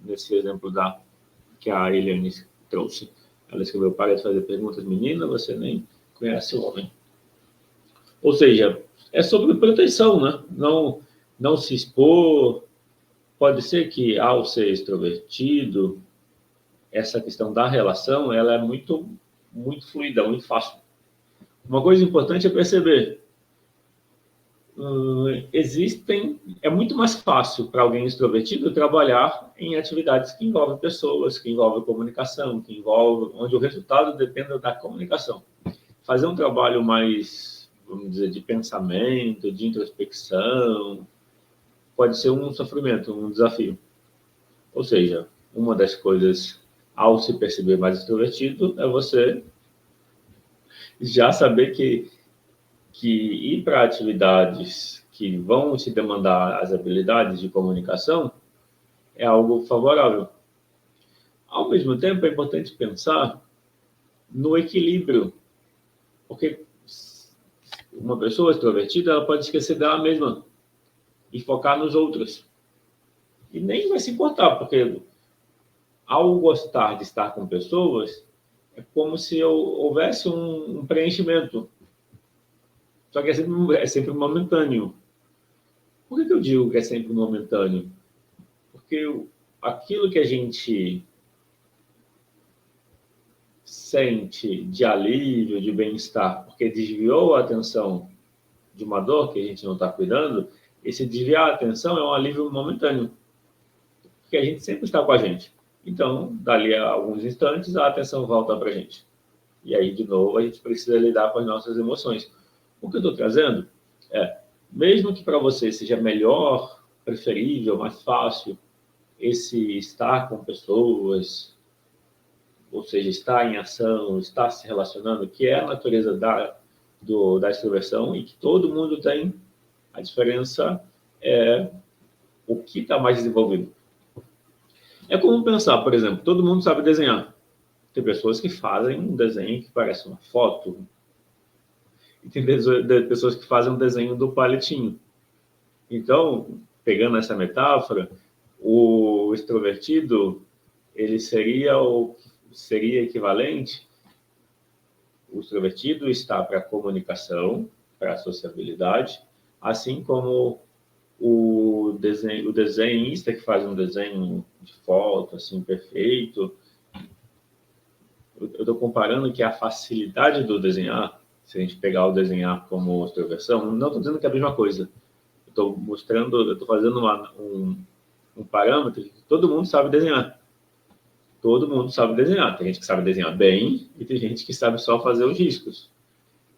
nesse exemplo que a Eliane trouxe. Ela escreveu: para de fazer perguntas, menina, você nem conhece o homem. Ou seja, é sobre proteção, né? Não se expor. Pode ser que, ao ser extrovertido, essa questão da relação, ela é muito, muito fluida, muito fácil. Uma coisa importante é perceber, é muito mais fácil para alguém extrovertido trabalhar em atividades que envolvem pessoas, que envolvem comunicação, onde o resultado depende da comunicação. Fazer um trabalho mais, vamos dizer, de pensamento, de introspecção, pode ser um sofrimento, um desafio. Ou seja, uma das coisas, ao se perceber mais extrovertido, é você já saber que ir para atividades que vão te demandar as habilidades de comunicação é algo favorável. Ao mesmo tempo, é importante pensar no equilíbrio, porque uma pessoa extrovertida, ela pode esquecer dela mesma e focar nos outros. E nem vai se importar, porque ao gostar de estar com pessoas, é como se houvesse um preenchimento. Só que é sempre momentâneo. Por que eu digo que é sempre momentâneo? Porque aquilo que a gente sente de alívio, de bem-estar, porque desviou a atenção de uma dor que a gente não está cuidando, esse desviar a atenção é um alívio momentâneo, porque a gente sempre está com a gente. Então, dali a alguns instantes, a atenção volta para a gente. E aí, de novo, a gente precisa lidar com as nossas emoções. O que eu estou trazendo é, mesmo que para você seja melhor, preferível, mais fácil, esse estar com pessoas, ou seja, estar em ação, estar se relacionando, que é a natureza da extroversão e que todo mundo tem, a diferença é o que está mais desenvolvido. É comum pensar, por exemplo, todo mundo sabe desenhar. Tem pessoas que fazem um desenho que parece uma foto, e tem pessoas que fazem um desenho do palitinho. Então, pegando essa metáfora, o extrovertido, ele seria equivalente. O extrovertido está para a comunicação, para a sociabilidade, assim como o desenhista que faz um desenho de foto assim perfeito. Eu estou comparando que a facilidade do desenhar, se a gente pegar o desenhar como extroversão, não estou dizendo que é a mesma coisa. Estou fazendo um parâmetro que todo mundo sabe desenhar. Todo mundo sabe desenhar. Tem gente que sabe desenhar bem e tem gente que sabe só fazer os riscos.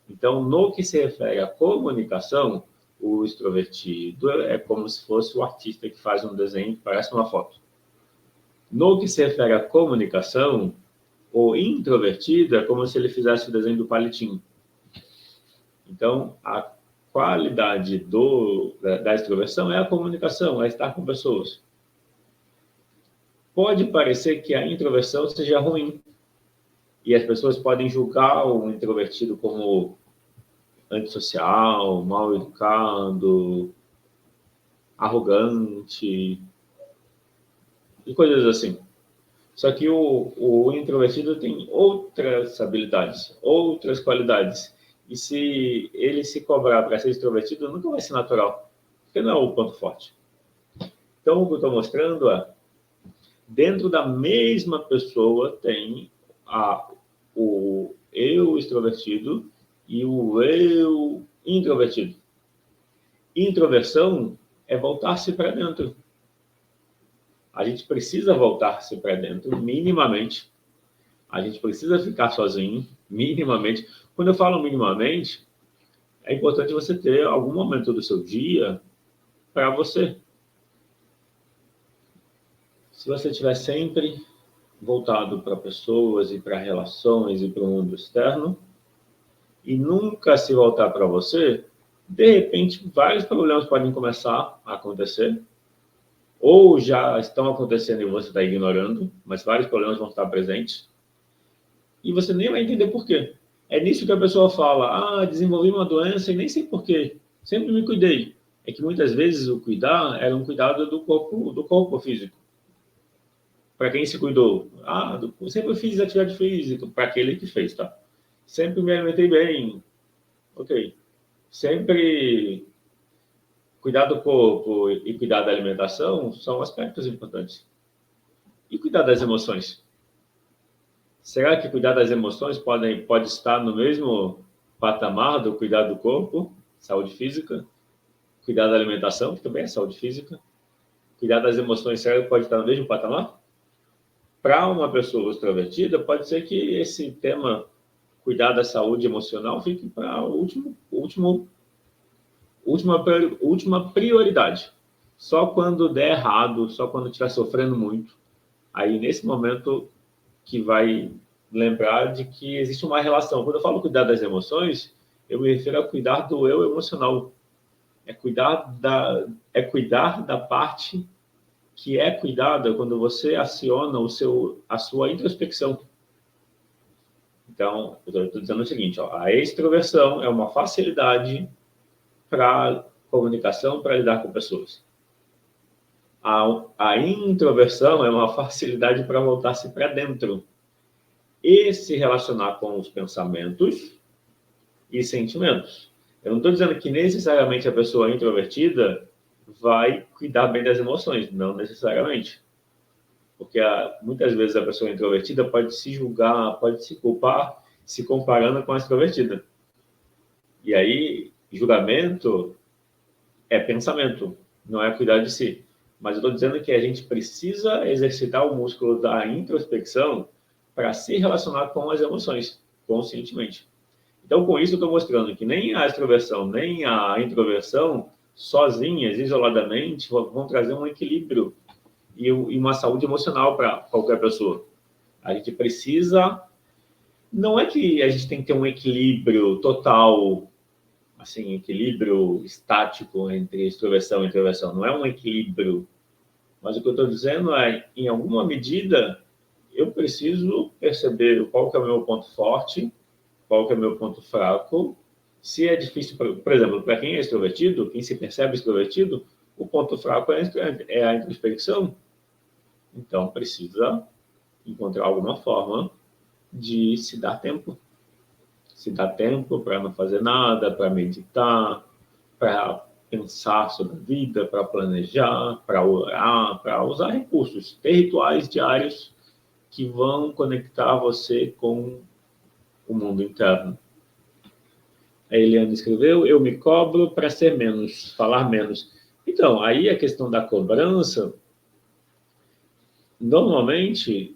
Então, no que se refere à comunicação, o extrovertido é como se fosse o artista que faz um desenho que parece uma foto. No que se refere à comunicação, o introvertido é como se ele fizesse o desenho do palitinho. Então, a qualidade da extroversão é a comunicação, é estar com pessoas. Pode parecer que a introversão seja ruim. E as pessoas podem julgar o introvertido como antissocial, mal educado, arrogante e coisas assim. Só que o introvertido tem outras habilidades, outras qualidades. E se ele se cobrar para ser extrovertido, nunca vai ser natural, porque não é o ponto forte. Então, o que eu estou mostrando é, dentro da mesma pessoa tem o eu extrovertido e o eu introvertido. Introversão é voltar-se para dentro. A gente precisa voltar-se para dentro, minimamente. A gente precisa ficar sozinho, minimamente. Quando eu falo minimamente, é importante você ter algum momento do seu dia para você. Se você estiver sempre voltado para pessoas e para relações e para o mundo externo, e nunca se voltar para você, de repente, vários problemas podem começar a acontecer, ou já estão acontecendo e você está ignorando, mas vários problemas vão estar presentes, e você nem vai entender por quê. É nisso que a pessoa fala, desenvolvi uma doença e nem sei por quê, sempre me cuidei. É que muitas vezes o cuidar era um cuidado do corpo físico. Para quem se cuidou? Sempre fiz atividade física, para aquele que fez, tá? Sempre me alimentei bem, ok. Sempre cuidar do corpo e cuidar da alimentação são aspectos importantes. E cuidar das emoções? Será que cuidar das emoções pode estar no mesmo patamar do cuidar do corpo, saúde física? Cuidar da alimentação, que também é saúde física? Cuidar das emoções, será que pode estar no mesmo patamar? Para uma pessoa extrovertida, pode ser que esse tema, cuidar da saúde emocional, fique para a última prioridade. Só quando der errado, só quando estiver sofrendo muito, aí nesse momento que vai lembrar de que existe uma relação. Quando eu falo cuidar das emoções, eu me refiro a cuidar do eu emocional. É cuidar da parte que é cuidada quando você aciona a sua introspecção. Então, eu estou dizendo o seguinte, ó, a extroversão é uma facilidade para comunicação, para lidar com pessoas. A introversão é uma facilidade para voltar-se para dentro e se relacionar com os pensamentos e sentimentos. Eu não estou dizendo que necessariamente a pessoa introvertida vai cuidar bem das emoções, não necessariamente. Porque muitas vezes a pessoa introvertida pode se julgar, pode se culpar, se comparando com a extrovertida. E aí, julgamento é pensamento, não é cuidar de si. Mas eu estou dizendo que a gente precisa exercitar o músculo da introspecção para se relacionar com as emoções, conscientemente. Então, com isso, eu estou mostrando que nem a extroversão, nem a introversão, sozinhas, isoladamente, vão trazer um equilíbrio e uma saúde emocional para qualquer pessoa. A gente precisa... Não é que a gente tem que ter um equilíbrio total, assim, equilíbrio estático entre extroversão e introversão. Não é um equilíbrio. Mas o que eu estou dizendo é, em alguma medida, eu preciso perceber qual que é o meu ponto forte, qual que é o meu ponto fraco. Se é difícil, por exemplo, para quem é extrovertido, quem se percebe extrovertido, o ponto fraco é a introspecção. Então, precisa encontrar alguma forma de se dar tempo. Se dar tempo para não fazer nada, para meditar, para pensar sobre a vida, para planejar, para orar, para usar recursos, ter rituais diários que vão conectar você com o mundo interno. A Eliane escreveu, eu me cobro para ser menos, falar menos. Então, aí a questão da cobrança, normalmente,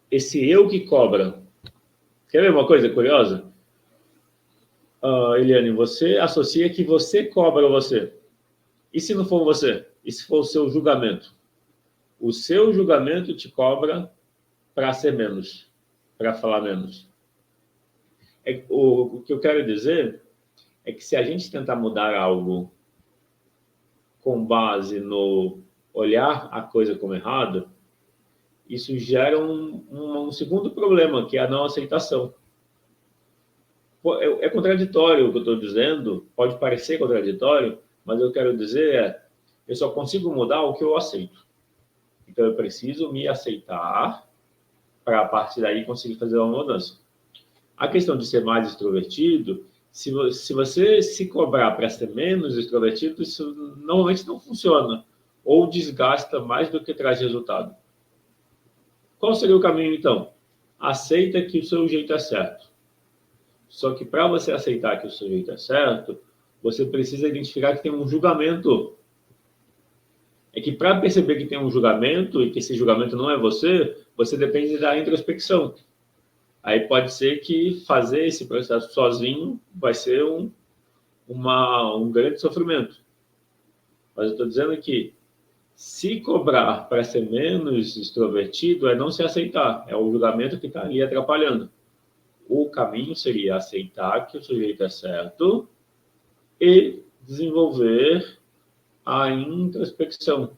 esse eu que cobra. Quer ver uma coisa curiosa? Eliane, você associa que você cobra você. E se não for você? E se for o seu julgamento? O seu julgamento te cobra para ser menos, para falar menos. O que eu quero dizer é que se a gente tentar mudar algo com base no olhar a coisa como errada, isso gera um segundo problema, que é a não aceitação. É contraditório o que eu estou dizendo, pode parecer contraditório, mas eu quero dizer eu só consigo mudar o que eu aceito. Então, eu preciso me aceitar para, a partir daí, conseguir fazer uma mudança. A questão de ser mais extrovertido, se você se cobrar para ser menos extrovertido, isso normalmente não funciona, ou desgasta mais do que traz resultado. Qual seria o caminho, então? Aceita que o seu jeito é certo. Só que para você aceitar que o seu jeito é certo, você precisa identificar que tem um julgamento. É que para perceber que tem um julgamento e que esse julgamento não é você, você depende da introspecção. Aí pode ser que fazer esse processo sozinho vai ser um grande sofrimento. Mas eu estou dizendo que se cobrar para ser menos extrovertido é não se aceitar. É o julgamento que está ali atrapalhando. O caminho seria aceitar que o sujeito é certo e desenvolver a introspecção.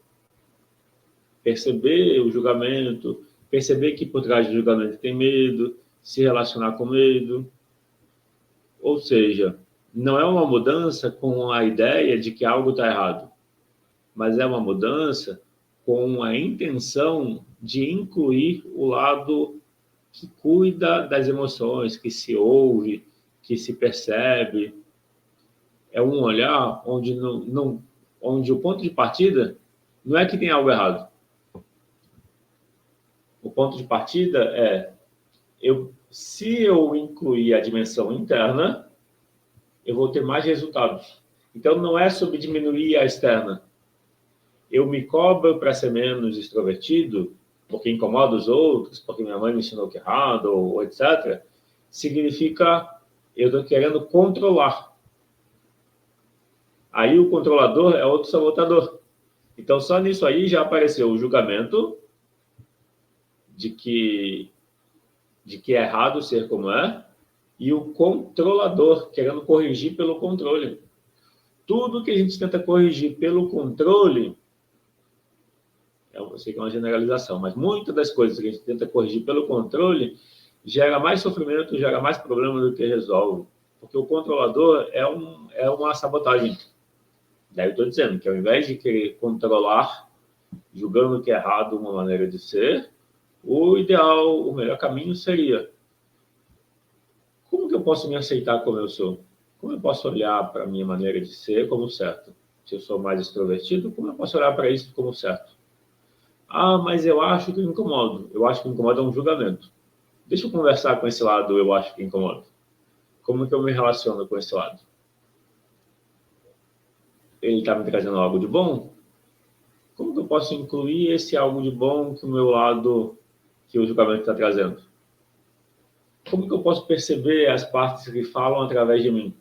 Perceber o julgamento, perceber que por trás do julgamento tem medo, se relacionar com medo. Ou seja, não é uma mudança com a ideia de que algo está errado, mas é uma mudança com a intenção de incluir o lado que cuida das emoções, que se ouve, que se percebe. É um olhar onde o ponto de partida não é que tem algo errado. O ponto de partida é, se eu incluir a dimensão interna, eu vou ter mais resultados. Então, não é sobre diminuir a externa. Eu me cobro para ser menos extrovertido, porque incomoda os outros, porque minha mãe me ensinou que é errado, ou etc. Significa eu estou querendo controlar. Aí o controlador é outro sabotador. Então, só nisso aí já apareceu o julgamento de que é errado ser como é, e o controlador querendo corrigir pelo controle. Tudo que a gente tenta corrigir pelo controle, eu sei que é uma generalização, mas muitas das coisas que a gente tenta corrigir pelo controle gera mais sofrimento, gera mais problema do que resolve. Porque o controlador é uma sabotagem. Daí eu estou dizendo que ao invés de querer controlar, julgando que é errado uma maneira de ser, o ideal, o melhor caminho seria: como que eu posso me aceitar como eu sou? Como eu posso olhar para a minha maneira de ser como certo? Se eu sou mais extrovertido, como eu posso olhar para isso como certo? Ah, mas eu acho que me incomodo. Eu acho que me incomoda um julgamento. Deixa eu conversar com esse lado, eu acho que incomoda. Como que eu me relaciono com esse lado? Ele está me trazendo algo de bom? Como que eu posso incluir esse algo de bom que o meu lado, que o julgamento está trazendo? Como que eu posso perceber as partes que falam através de mim?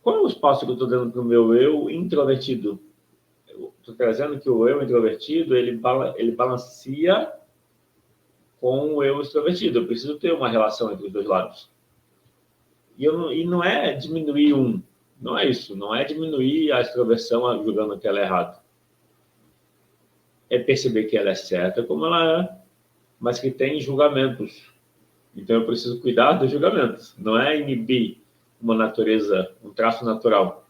Qual é o espaço que eu estou dando para o meu eu introvertido? Estou trazendo que o eu introvertido, ele balanceia com o eu extrovertido. Eu preciso ter uma relação entre os dois lados. E não é diminuir um. Não é isso. Não é diminuir a extroversão julgando que ela é errada. É perceber que ela é certa como ela é, mas que tem julgamentos. Então, eu preciso cuidar dos julgamentos. Não é inibir uma natureza, um traço natural.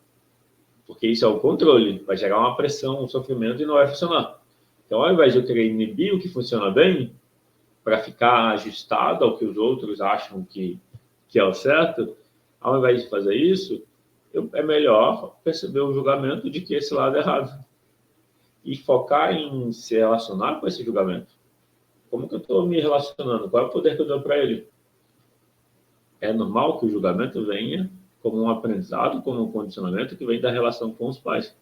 Porque isso é o controle. Vai gerar uma pressão, um sofrimento e não vai funcionar. Então, ao invés de eu querer inibir o que funciona bem, para ficar ajustado ao que os outros acham que é o certo, ao invés de fazer isso, é melhor perceber o julgamento de que esse lado é errado. E focar em se relacionar com esse julgamento. Como que eu estou me relacionando? Qual é o poder que eu dou para ele? É normal que o julgamento venha como um aprendizado, como um condicionamento que vem da relação com os pais.